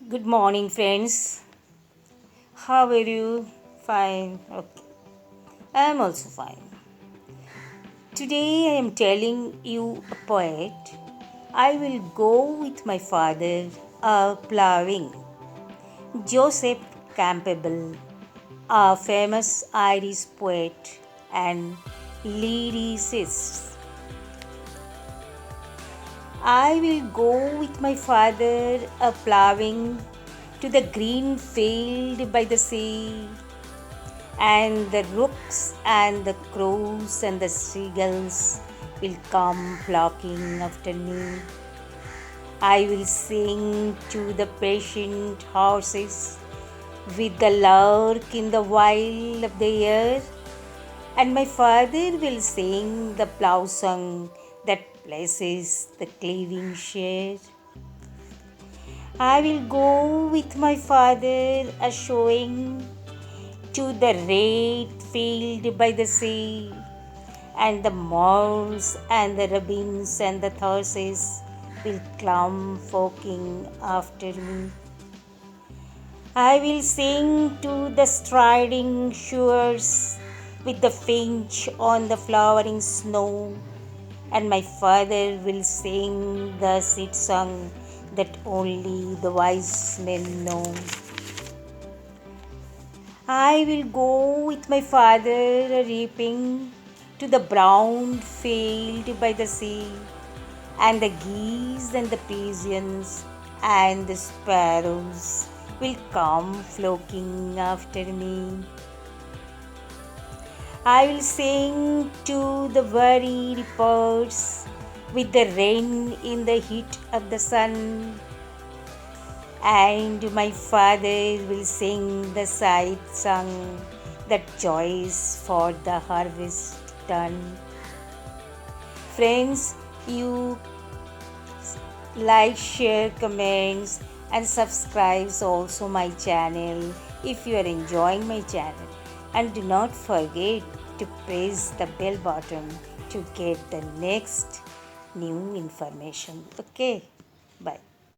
Good morning, friends. How are you? Fine. Okay. I am also fine. Today I am telling you a poet. I will go with my father a-Ploughing. Joseph Campbell, a famous Irish poet and lyricist. I will go with my father a-Ploughing to the green field by the sea, and the rooks and the crows and the seagulls will come flocking after me. I will sing to the patient horses with the lark in the while of the year, and my father will sing the plough song that blesses the cleaving share. I will go with my father a showing to the red field by the sea, and the moors and the robins and the thrushes will come flocking after me. I will sing to the striding shores with the finch on the flowering snow, and my father will sing the seed song that only the wise men know. I will go with my father reaping to the brown field by the sea, and the geese and the pigeons and the sparrows will come flocking after me. I will sing to the very reapers with the rain in the heat of the sun, and my father will sing the side song that joys for the harvest done. Friends, you like, share, comments, and subscribes also my channel if you are enjoying my channel. And do not forget to press the bell button to get the next new information. Okay, bye.